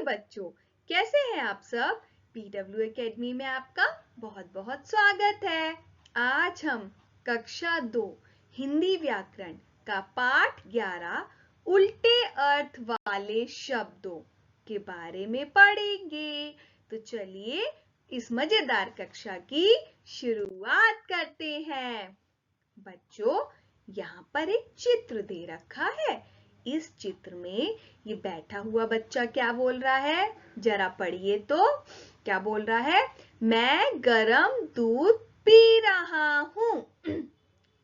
बच्चों, कैसे हैं आप सब? PW एकेडमी में आपका बहुत बहुत स्वागत है। आज हम कक्षा 2 हिंदी व्याकरण का पाठ 11 उल्टे अर्थ वाले शब्दों के बारे में पढ़ेंगे। तो चलिए इस मजेदार कक्षा की शुरुआत करते हैं। बच्चों, यहाँ पर एक चित्र दे रखा है। इस चित्र में ये बैठा हुआ बच्चा क्या बोल रहा है? जरा पढ़िए तो। क्या बोल रहा है? मैं गरम दूध पी रहा हूं।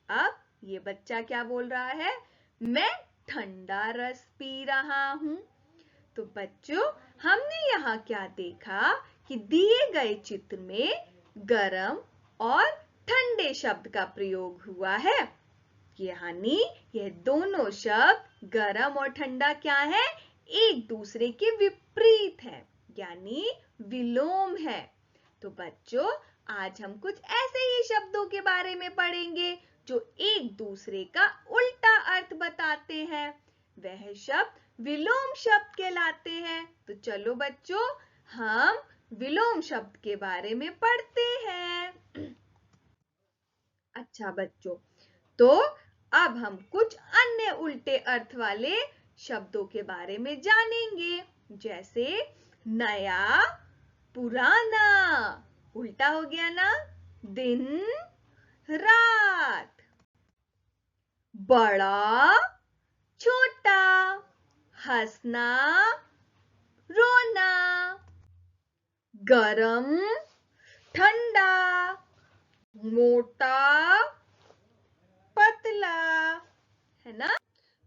अब ये बच्चा क्या बोल रहा है? मैं ठंडा रस पी रहा हूं। तो बच्चों, हमने यहाँ क्या देखा कि दिए गए चित्र में गरम और ठंडे शब्द का प्रयोग हुआ है। यानी यह दोनों शब्द गरम और ठंडा क्या है? एक दूसरे के विपरीत है, यानी विलोम है। तो बच्चों, आज हम कुछ ऐसे ही शब्दों के बारे में पढ़ेंगे जो एक दूसरे का उल्टा अर्थ बताते हैं। वह शब्द विलोम शब्द कहलाते हैं। तो चलो बच्चों, हम विलोम शब्द के बारे में पढ़ते हैं। अच्छा बच्चों, तो अब हम कुछ अन्य उल्टे अर्थ वाले शब्दों के बारे में जानेंगे, जैसे नया, पुराना। उल्टा हो गया ना? दिन, रात। बड़ा, छोटा। हंसना, रोना। गरम, ठंडा। मोटा, पतला। है ना?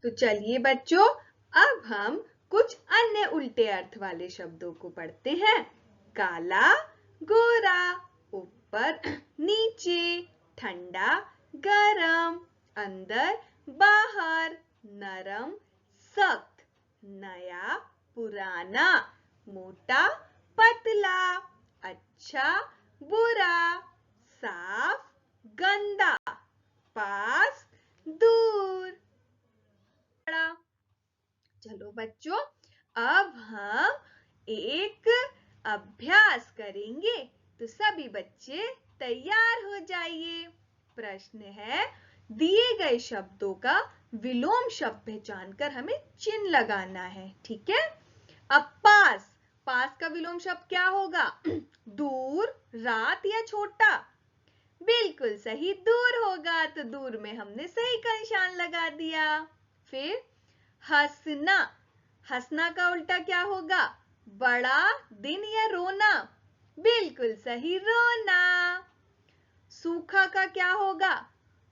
तो चलिए बच्चों, अब हम कुछ अन्य उल्टे अर्थ वाले शब्दों को पढ़ते हैं। काला, गोरा। ऊपर, नीचे। ठंडा, गरम। अंदर, बाहर। नरम, सख्त। नया, पुराना। मोटा, पतला। अच्छा, बुरा। साफ, गंदा। पास, दूर। चलो बच्चों, अब हम एक अभ्यास करेंगे। तो सभी बच्चे तैयार हो जाइए। प्रश्न है, दिए गए शब्दों का विलोम शब्द पहचानकर हमें चिन्ह लगाना है। ठीक है? अब पास, पास का विलोम शब्द क्या होगा? दूर, रात या छोटा? बिल्कुल सही, दूर होगा। तो दूर में हमने सही का निशान लगा दिया। फिर हंसना, हंसना का उल्टा क्या होगा? बड़ा, दिन या रोना? बिल्कुल सही, रोना। सूखा का क्या होगा?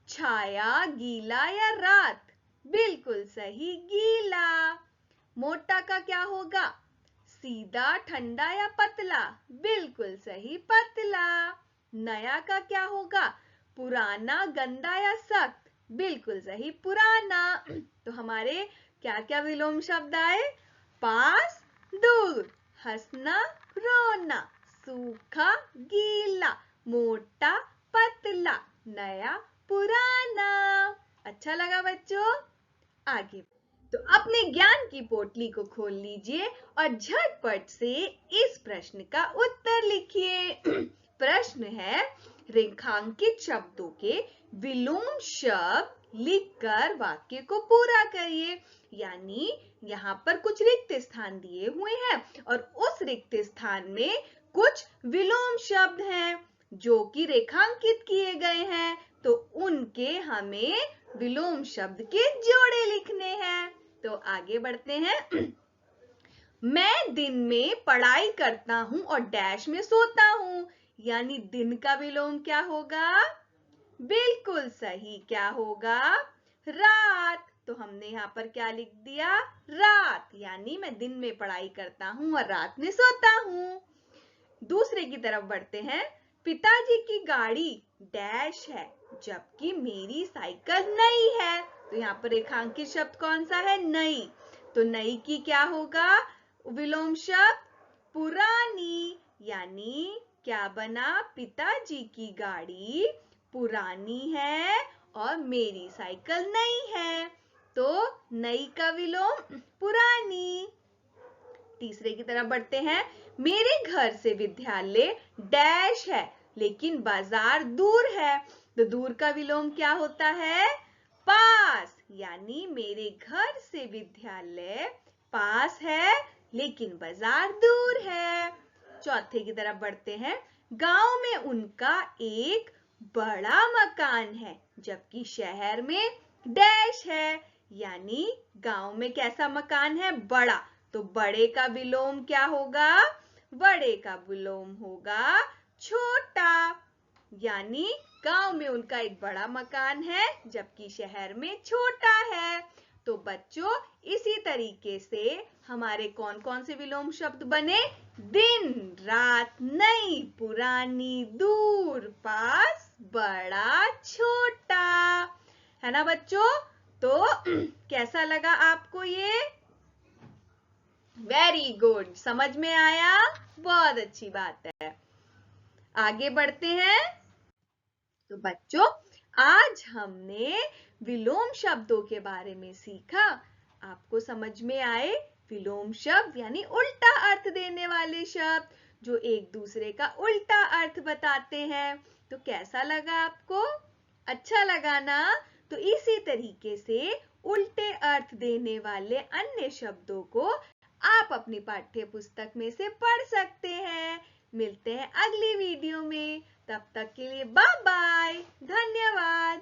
छाया, गीला या रात? बिल्कुल सही, गीला। मोटा का क्या होगा? सीधा, ठंडा या पतला? बिल्कुल सही, पतला। नया का क्या होगा? पुराना, गंदा या सख्त? बिल्कुल सही, पुराना। तो हमारे क्या क्या विलोम शब्द आए? पास, दूर। हंसना, रोना। सूखा, गीला। मोटा, पतला। नया, पुराना। अच्छा लगा बच्चों? आगे तो अपने ज्ञान की पोटली को खोल लीजिए और झटपट से इस प्रश्न का उत्तर लिखिए। प्रश्न है, रेखांकित शब्दों के विलोम शब्द लिखकर वाक्य को पूरा करिए। यानी यहाँ पर कुछ रिक्त स्थान दिए हुए हैं और उस रिक्त स्थान में कुछ विलोम शब्द हैं जो कि रेखांकित किए गए हैं। तो उनके हमें विलोम शब्द के जोड़े लिखने हैं। तो आगे बढ़ते हैं। मैं दिन में पढ़ाई करता हूं और डैश में सोता हूं। यानी दिन का विलोम क्या होगा? बिल्कुल सही, क्या होगा? रात। तो हमने यहाँ पर क्या लिख दिया? रात। यानी मैं दिन में पढ़ाई करता हूं और रात में सोता हूं। दूसरे की तरफ बढ़ते हैं। पिताजी की गाड़ी डैश है जबकि मेरी साइकिल नई है। तो यहाँ पर रेखांकित शब्द कौन सा है? नई। तो नई की क्या होगा विलोम शब्द? पुरानी। यानी क्या बना? पिताजी की गाड़ी पुरानी है और मेरी साइकिल नई है। तो नई का विलोम पुरानी। तीसरे की तरफ बढ़ते हैं। मेरे घर से विद्यालय डैश है लेकिन बाजार दूर है। तो दूर का विलोम क्या होता है? पास। यानी मेरे घर से विद्यालय पास है लेकिन बाजार दूर है। चौथे की तरफ बढ़ते हैं। गांव में उनका एक बड़ा मकान है जबकि शहर में डैश है। यानी गांव में कैसा मकान है? बड़ा। तो बड़े का विलोम क्या होगा? बड़े का विलोम होगा छोटा। यानी गांव में उनका एक बड़ा मकान है जबकि शहर में छोटा है। तो बच्चों, इसी तरीके से हमारे कौन कौन से विलोम शब्द बने? दिन, रात, नई, पुरानी, दूर, पास, बड़ा, छोटा। है ना बच्चों? तो कैसा लगा आपको ये? वेरी गुड, समझ में आया? बहुत अच्छी बात है। आगे बढ़ते हैं। तो बच्चों, आज हमने विलोम शब्दों के बारे में सीखा। आपको समझ में आए? विलोम शब्द यानी उल्टा अर्थ देने वाले शब्द जो एक दूसरे का उल्टा अर्थ बताते हैं। तो कैसा लगा आपको? अच्छा लगा ना? तो इसी तरीके से उल्टे अर्थ देने वाले अन्य शब्दों को आप अपनी पाठ्य पुस्तक में से पढ़ सकते हैं। मिलते हैं अगली वीडियो में। तब तक के लिए बाय बाय, धन्यवाद।